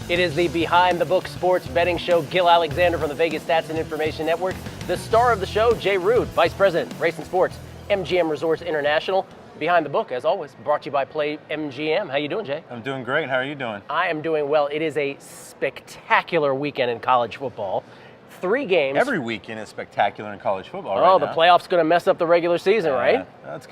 It is the Behind the Book sports betting show. Gill Alexander from the Vegas Stats and Information Network. The star of the show, Jay Rood, Vice President, Race and Sports, MGM Resorts International. Behind the Book, as always, brought to you by Play MGM. How you doing, Jay? I'm doing great. How are you doing? I am doing well. It is a spectacular weekend in college football. 3 games. Every weekend is spectacular in college football right now. The playoffs going to mess up the regular season, right? That's you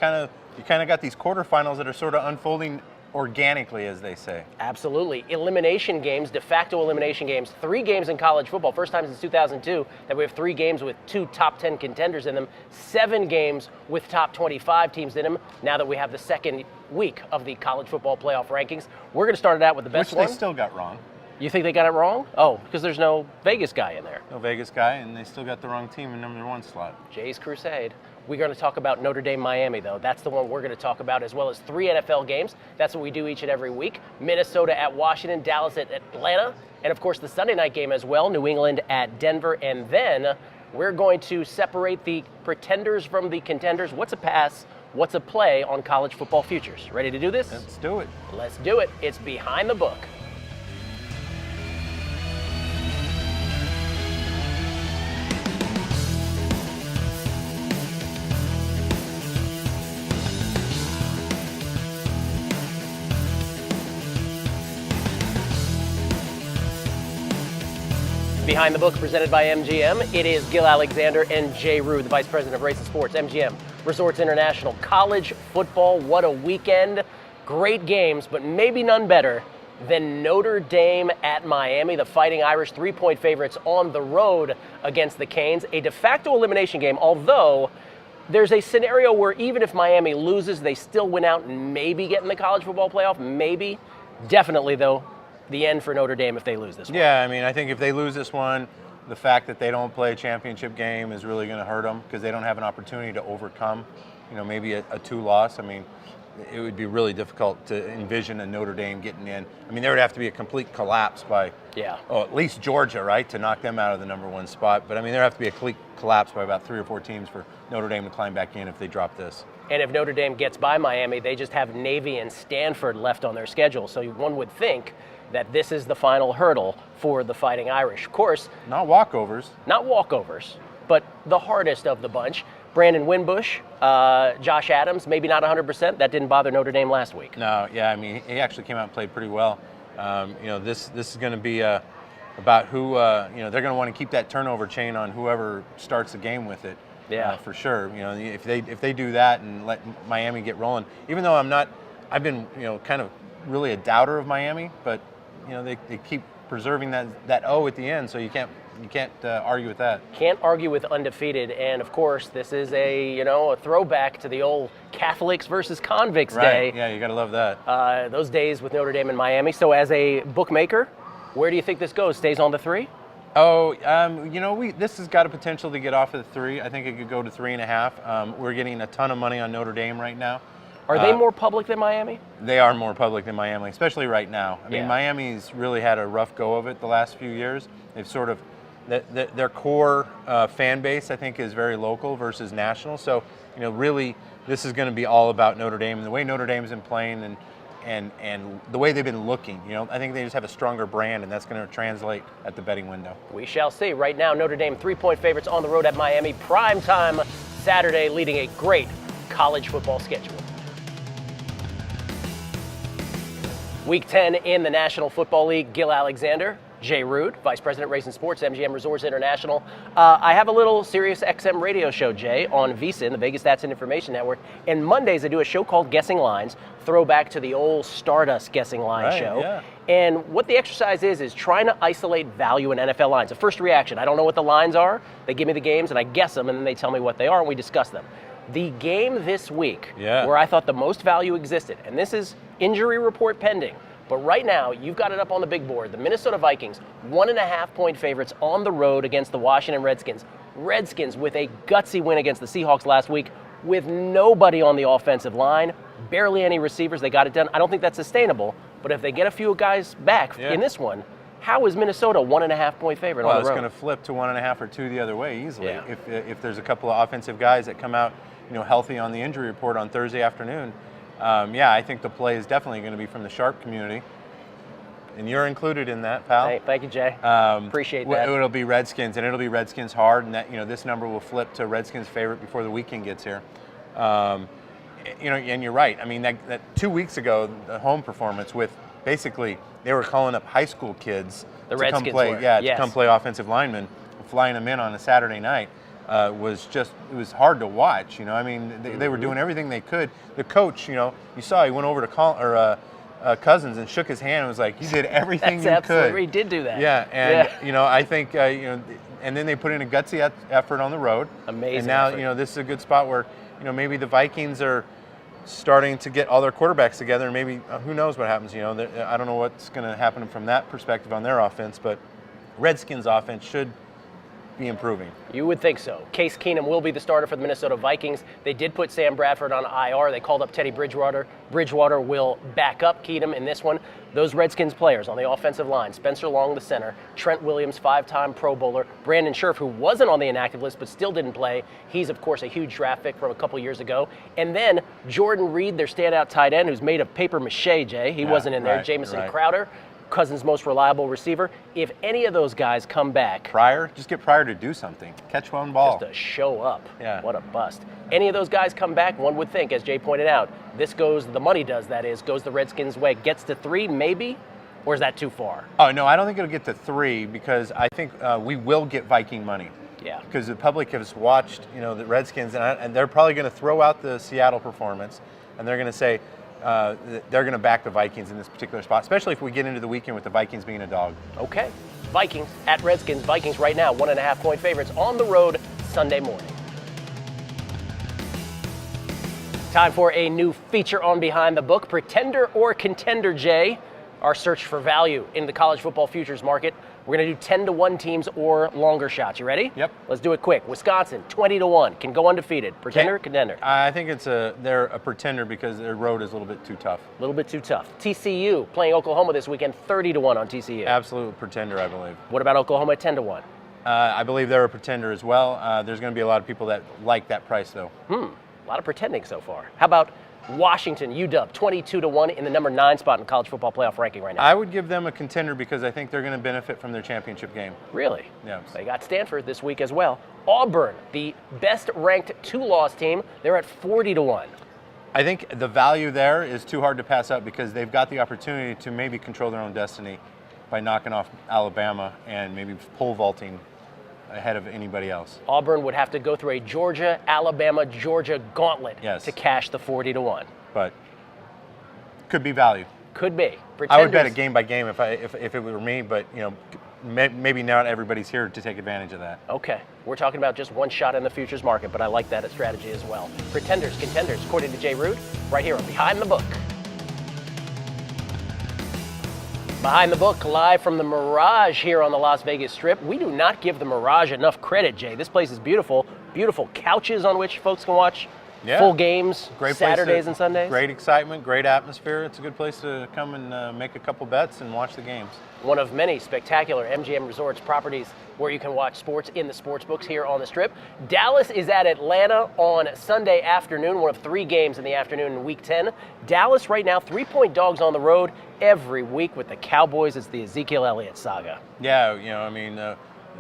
kind of got these quarterfinals that are sort of unfolding organically, as they say. Absolutely. Elimination games, de facto elimination games. 3 games in college football. First time since 2002 that we have 3 games with 2 top 10 contenders in them. 7 games with top 25 teams in them. Now that we have the second week of the college football playoff rankings, we're going to start it out with the best one. Which they still got wrong. You think they got it wrong? Oh, because there's no Vegas guy in there. No Vegas guy, and they still got the wrong team in #1 slot. Jay's Crusade. We're going to talk about Notre Dame, Miami, though. That's the one we're going to talk about, as well as 3 NFL games. That's what we do each and every week. Minnesota at Washington, Dallas at Atlanta, and, of course, the Sunday night game as well, New England at Denver. And then we're going to separate the pretenders from the contenders. What's a pass? What's a play on college football futures? Ready to do this? Let's do it. Let's do it. It's Behind the Book. Behind the Book, presented by MGM. It is Gill Alexander and Jay Rood, the Vice President of Race and Sports, MGM Resorts International. College football, what a weekend. Great games, but maybe none better than Notre Dame at Miami. The Fighting Irish 3-point favorites on the road against the Canes. A de facto elimination game, although there's a scenario where even if Miami loses, they still win out and maybe get in the college football playoff. Maybe. Definitely, though, the end for Notre Dame if they lose this one. Yeah, I mean, I think if they lose this one, the fact that they don't play a championship game is really going to hurt them because they don't have an opportunity to overcome, maybe a 2-loss. I mean, it would be really difficult to envision a Notre Dame getting in. I mean, there would have to be a complete collapse by, at least Georgia, right, to knock them out of the #1 spot. But, I mean, there would have to be a complete collapse by about 3 or 4 teams for Notre Dame to climb back in if they drop this. And if Notre Dame gets by Miami, they just have Navy and Stanford left on their schedule. So one would think that this is the final hurdle for the Fighting Irish. Of course, not walkovers, but the hardest of the bunch. Brandon Winbush, Josh Adams, maybe not 100%. That didn't bother Notre Dame last week. No, yeah, I mean, he actually came out and played pretty well. This is going to be about who, they're going to want to keep that turnover chain on whoever starts the game with it. Yeah, for sure. If they do that and let Miami get rolling, even though I've been, kind of really a doubter of Miami, but they keep preserving that O at the end, so you can't argue with that. Can't argue with undefeated, and of course this is a throwback to the old Catholics versus convicts day. Yeah, you got to love that. Those days with Notre Dame and Miami. So as a bookmaker, where do you think this goes? Stays on the 3? Oh, this has got a potential to get off of the 3. I think it could go to 3.5. We're getting a ton of money on Notre Dame right now. Are they more public than Miami? They are more public than Miami, especially right now. I mean, Miami's really had a rough go of it the last few years. They've sort of, their core fan base, I think, is very local versus national. So, really, this is going to be all about Notre Dame and the way Notre Dame's been playing and the way they've been looking. I think they just have a stronger brand, and that's going to translate at the betting window. We shall see. Right now, Notre Dame 3-point favorites on the road at Miami. Prime time Saturday, leading a great college football schedule. Week 10 in the National Football League. Gill Alexander, Jay Rood, Vice President, Race and Sports, MGM Resorts International. I have a little Sirius XM radio show, Jay, on VSiN, the Vegas Stats and Information Network. And Mondays I do a show called Guessing Lines, throwback to the old Stardust Guessing Line show. Yeah. And what the exercise is trying to isolate value in NFL lines. A first reaction, I don't know what the lines are. They give me the games and I guess them, and then they tell me what they are and we discuss them. The game this week where I thought the most value existed, and this is injury report pending, but right now you've got it up on the big board. The Minnesota Vikings, 1.5-point favorites on the road against the Washington Redskins. Redskins with a gutsy win against the Seahawks last week with nobody on the offensive line, barely any receivers. They got it done. I don't think that's sustainable, but if they get a few guys back in this one, how is Minnesota 1.5-point favorite on the road? Well, it's going to flip to 1.5 or 2 the other way easily. If there's a couple of offensive guys that come out healthy on the injury report on Thursday afternoon, I think the play is definitely going to be from the sharp community. and you're included in that, pal. Hey, thank you, Jay. Appreciate that. It'll be Redskins, and it'll be Redskins hard, and that this number will flip to Redskins' favorite before the weekend gets here. And you're right. I mean, that 2 weeks ago, the home performance with basically they were calling up high school kids to come play. To come play offensive linemen, flying them in on a Saturday night. It was hard to watch. I mean, they were doing everything they could. The coach, you saw he went over to Cousins and shook his hand and was like, "You did everything you could." He did do that. Yeah, and I think and then they put in a gutsy effort on the road. Amazing. And now effort. this is a good spot where maybe the Vikings are starting to get all their quarterbacks together, and maybe who knows what happens. I don't know what's going to happen from that perspective on their offense, but Redskins' offense should be improving. You would think so. Case Keenum will be the starter for the Minnesota Vikings. They did put Sam Bradford on IR. They called up Teddy Bridgewater. Bridgewater will back up Keenum in this one. Those Redskins players on the offensive line, Spencer Long, the center, Trent Williams, 5-time Pro Bowler, Brandon Scherf, who wasn't on the inactive list but still didn't play. He's, of course, a huge draft pick from a couple years ago. And then Jordan Reed, their standout tight end, who's made of paper mache, Jay. He wasn't in there. Right, Jamison Crowder, Cousins' most reliable receiver. If any of those guys come back, just get Pryor to do something. Catch one ball. Just to show up. Yeah. What a bust. Any of those guys come back, one would think, as Jay pointed out, the money goes the Redskins' way. Gets to 3, maybe? Or is that too far? Oh, no, I don't think it'll get to 3 because I think we will get Viking money. Yeah. Because the public has watched, the Redskins, and they're probably going to throw out the Seattle performance, and they're going to say, they're going to back the Vikings in this particular spot, especially if we get into the weekend with the Vikings being a dog. Okay. Vikings at Redskins. Vikings right now, 1.5-point favorites on the road Sunday morning. Time for a new feature on Behind the Book, Pretender or Contender, Jay. Our search for value in the college football futures market. We're going to do 10-1 teams or longer shots. You ready? Yep. Let's do it quick. Wisconsin, 20-1, can go undefeated. Pretender, contender? I think they're a pretender because their road is a little bit too tough. A little bit too tough. TCU playing Oklahoma this weekend, 30-1 on TCU. Absolute pretender, I believe. What about Oklahoma at 10-1? I believe they're a pretender as well. There's going to be a lot of people that like that price, though. A lot of pretending so far. How about Washington, UW, 22-1 in the number 9 spot in college football playoff ranking right now? I would give them a contender because I think they're going to benefit from their championship game. Really? Yes. They got Stanford this week as well. Auburn, the best-ranked 2-loss team, they're at 40-1. I think the value there is too hard to pass up because they've got the opportunity to maybe control their own destiny by knocking off Alabama and maybe pole vaulting ahead of anybody else. Auburn would have to go through a Georgia, Alabama, Georgia gauntlet to cash the 40-1. But could be value. Could be. I would bet it game by game if it were me, but maybe not everybody's here to take advantage of that. Okay. We're talking about just one shot in the futures market, but I like that strategy as well. Pretenders, contenders, according to Jay Rood, right here on Behind the Book. Behind the Book, live from the Mirage here on the Las Vegas Strip. We do not give the Mirage enough credit, Jay. This place is beautiful. Beautiful couches on which folks can watch full games, great Saturdays and Sundays. Great excitement, great atmosphere. It's a good place to come and make a couple bets and watch the games. One of many spectacular MGM Resorts properties where you can watch sports in the sports books here on the Strip. Dallas is at Atlanta on Sunday afternoon, one of 3 games in the afternoon in Week 10. Dallas right now, 3-point dogs on the road every week with the Cowboys. It's the Ezekiel Elliott saga. Yeah,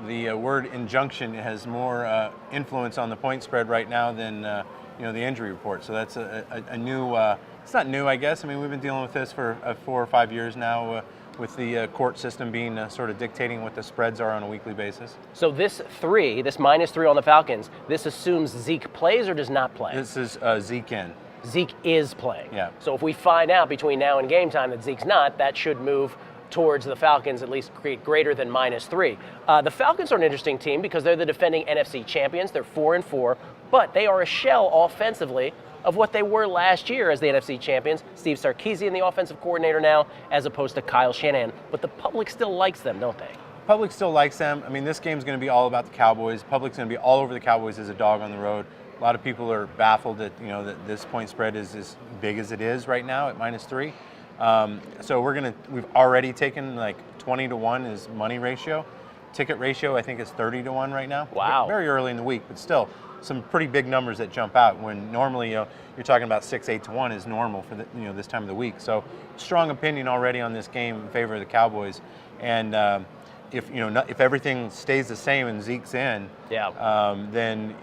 the word injunction has more influence on the point spread right now than the injury report. So that's a new. It's not new, I guess. I mean, we've been dealing with this for 4 or 5 years now. With the court system being sort of dictating what the spreads are on a weekly basis. So this -3 on the Falcons, this assumes Zeke plays or does not play? This is Zeke in. Zeke is playing. Yeah. So if we find out between now and game time that Zeke's not, that should move towards the Falcons, at least create greater than -3. The Falcons are an interesting team because they're the defending NFC champions. They're 4-4, but they are a shell offensively of what they were last year as the NFC champions. Steve Sarkisian, the offensive coordinator now, as opposed to Kyle Shanahan. But the public still likes them, don't they? Public still likes them. I mean, this game's going to be all about the Cowboys. Public's going to be all over the Cowboys as a dog on the road. A lot of people are baffled that that this point spread is as big as it is right now at -3. So we've already taken like 20-1 is money ratio. Ticket ratio, I think, is 30-1 right now. Wow. Very early in the week, but still, some pretty big numbers that jump out when normally you're talking about 6-8 to 1 is normal for this time of the week. So strong opinion already on this game in favor of the Cowboys, and if everything stays the same and Zeke's in, then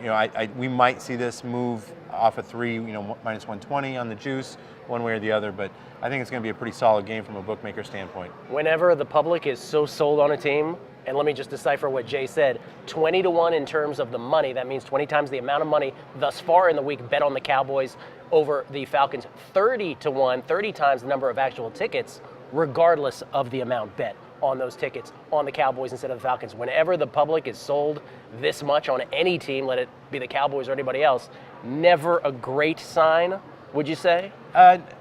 we might see this move off of 3, minus 120 on the juice, one way or the other. But I think it's going to be a pretty solid game from a bookmaker standpoint. Whenever the public is so sold on a team, and let me just decipher what Jay said, 20 to 1 in terms of the money. That means 20 times the amount of money thus far in the week bet on the Cowboys over the Falcons. 30 to 1, 30 times the number of actual tickets, regardless of the amount bet on those tickets on the Cowboys instead of the Falcons. Whenever the public is sold this much on any team, let it be the Cowboys or anybody else, never a great sign, would you say?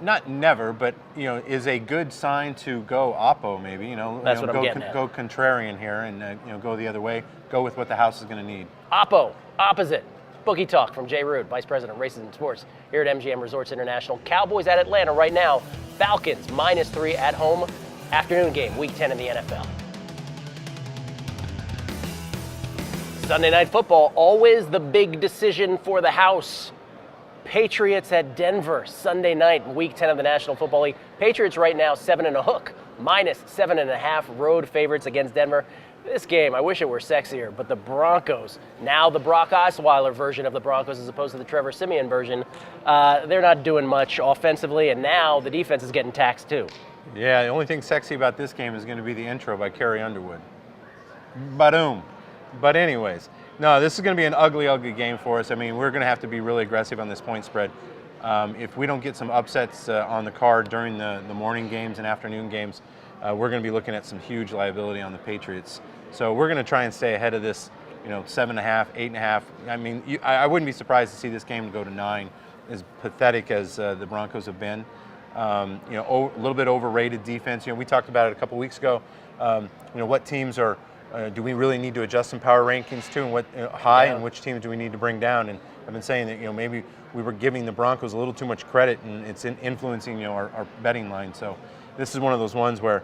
Not never, but is a good sign to go oppo maybe. That's what I'm getting at. Go contrarian here and go the other way. Go with what the house is going to need. Oppo, opposite. Bookie Talk from Jay Rood, Vice President of Races and Sports here at MGM Resorts International. Cowboys at Atlanta right now. Falcons -3 at home. Afternoon game, Week 10 in the NFL. Sunday Night Football, always the big decision for the house. Patriots at Denver, Sunday night, Week 10 of the National Football League. Patriots right now 7 and a hook, -7.5 road favorites against Denver. This game, I wish it were sexier, but the Broncos, now the Brock Osweiler version of the Broncos as opposed to the Trevor Siemian version, they're not doing much offensively, and now the defense is getting taxed too. Yeah, the only thing sexy about this game is going to be the intro by Carrie Underwood. Ba-doom. But anyways, no, this is going to be an ugly, ugly game for us. I mean, we're going to have to be really aggressive on this point spread. If we don't get some upsets on the card during the morning games and afternoon games, we're going to be looking at some huge liability on the Patriots. So we're going to try and stay ahead of this, 7.5, 8.5. I mean, I wouldn't be surprised to see this game go to 9, as pathetic as the Broncos have been. A little bit overrated defense. We talked about it a couple weeks ago. What teams are do we really need to adjust some power rankings to, and what and which teams do we need to bring down? And I've been saying that maybe we were giving the Broncos a little too much credit, and it's influencing our betting line. So this is one of those ones where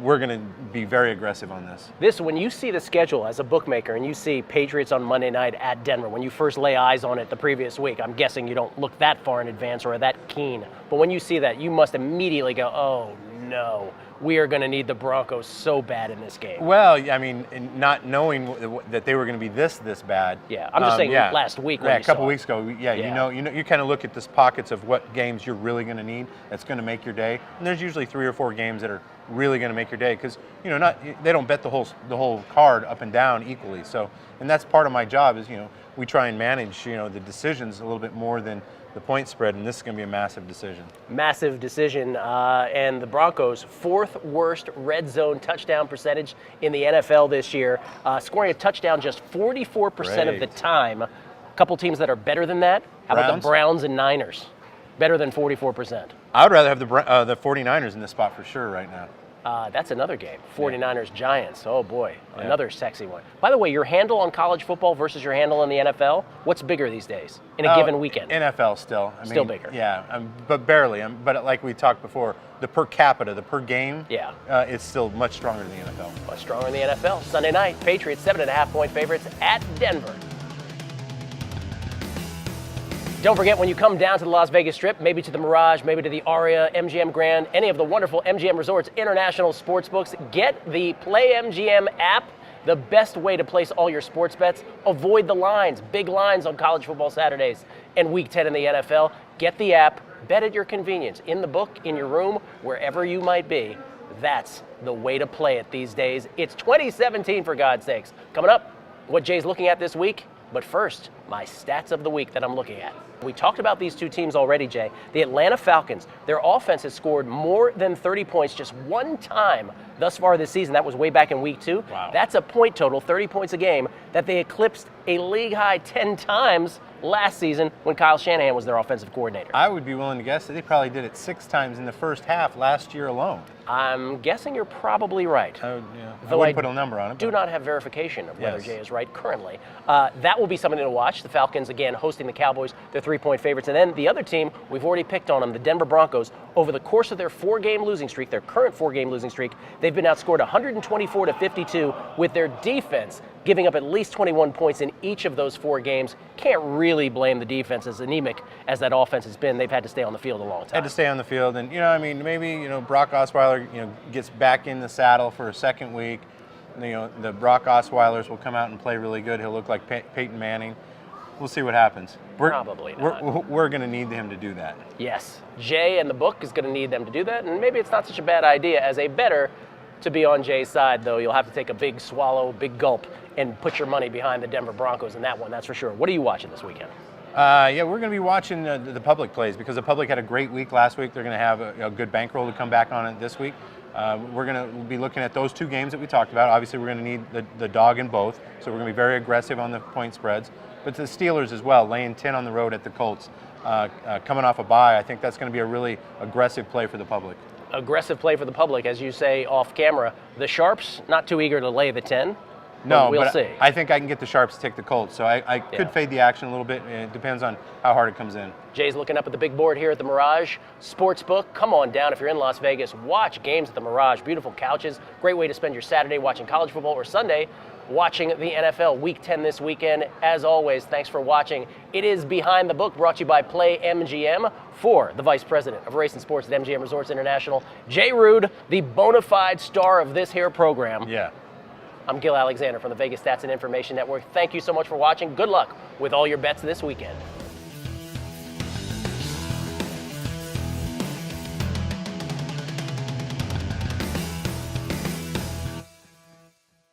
we're going to be very aggressive on this. When you see the schedule as a bookmaker and you see Patriots on Monday night at Denver, when you first lay eyes on it the previous week, I'm guessing you don't look that far in advance or that keen. But when you see that, you must immediately go, oh no, we are going to need the Broncos so bad in this game. Well, I mean, not knowing that they were going to be this bad. Yeah, I'm just saying last week. Yeah, a couple weeks ago. You kind of look at this pockets of what games you're really going to need. That's going to make your day. And there's usually 3 or 4 games that are really going to make your day because they don't bet the whole card up and down equally. So, and that's part of my job is we try and manage the decisions a little bit more than the point spread, and this is going to be a massive decision. Massive decision, and the Broncos, 4th worst red zone touchdown percentage in the NFL this year, scoring a touchdown just 44% of the time. A couple teams that are better than that. How about the Browns and Niners? Better than 44%. I would rather have the 49ers in this spot for sure right now. That's another game. 49ers Giants. Oh boy, another sexy one. By the way, your handle on college football versus your handle in the NFL, what's bigger these days in a given weekend? NFL still. Still bigger. Yeah, but barely. But like we talked before, the per capita, the per game, it's still much stronger than the NFL. Much stronger than the NFL. Sunday night, Patriots 7.5-point favorites at Denver. Don't forget, when you come down to the Las Vegas Strip, maybe to the Mirage, maybe to the Aria, MGM Grand, any of the wonderful MGM Resorts International Sportsbooks, get the Play MGM app, the best way to place all your sports bets. Avoid the lines, big lines on college football Saturdays and Week 10 in the NFL. Get the app, bet at your convenience, in the book, in your room, wherever you might be. That's the way to play it these days. It's 2017, for God's sakes. Coming up, what Jay's looking at this week. But first, my stats of the week that I'm looking at. We talked about these two teams already, Jay. The Atlanta Falcons, their offense has scored more than 30 points just one time thus far this season. That was way back in week 2. Wow. That's a point total, 30 points a game, that they eclipsed a league high 10 times last season when Kyle Shanahan was their offensive coordinator. I would be willing to guess that they probably did it 6 times in the first half last year alone. I'm guessing you're probably right. I wouldn't put a number on it. Do not have verification of whether Jay is right currently. That will be something to watch. watch. The Falcons, again, hosting the Cowboys. They're 3-point favorites. And then the other team, we've already picked on them, the Denver Broncos. Over the course of their 4-game losing streak, their current 4-game losing streak, they've been outscored 124-52 with their defense giving up at least 21 points in each of those 4 games. Can't really blame the defense, as anemic as that offense has been. They've had to stay on the field a long time. Had to stay on the field. And, maybe, Brock Osweiler, gets back in the saddle for a second week. The Brock Osweilers will come out and play really good. He'll look like Peyton Manning. We'll see what happens. Probably not. We're going to need him to do that. Yes. Jay and the book is going to need them to do that, and maybe it's not such a bad idea. As a bettor, to be on Jay's side, though, you'll have to take a big swallow, big gulp, and put your money behind the Denver Broncos in that one, that's for sure. What are you watching this weekend? We're going to be watching the public plays, because the public had a great week last week. They're going to have a good bankroll to come back on it this week. We're going to be looking at those 2 games that we talked about. Obviously, we're going to need the dog in both, so we're going to be very aggressive on the point spreads. But the Steelers as well, laying 10 on the road at the Colts. Coming off a bye, I think that's going to be a really aggressive play for the public. Aggressive play for the public, as you say off camera. The Sharps, not too eager to lay the 10. No, we'll but see. I think I can get the Sharps to take the Colts, so I could fade the action a little bit. It depends on how hard it comes in. Jay's looking up at the big board here at the Mirage Sportsbook. Come on down if you're in Las Vegas. Watch games at the Mirage. Beautiful couches. Great way to spend your Saturday watching college football, or Sunday watching the NFL Week 10 this weekend. As always, thanks for watching. It is Behind the Book, brought to you by Play MGM. For the Vice President of Race and Sports at MGM Resorts International, Jay Rood, the bona fide star of this here program. Yeah. I'm Gill Alexander from the Vegas Stats and Information Network. Thank you so much for watching. Good luck with all your bets this weekend.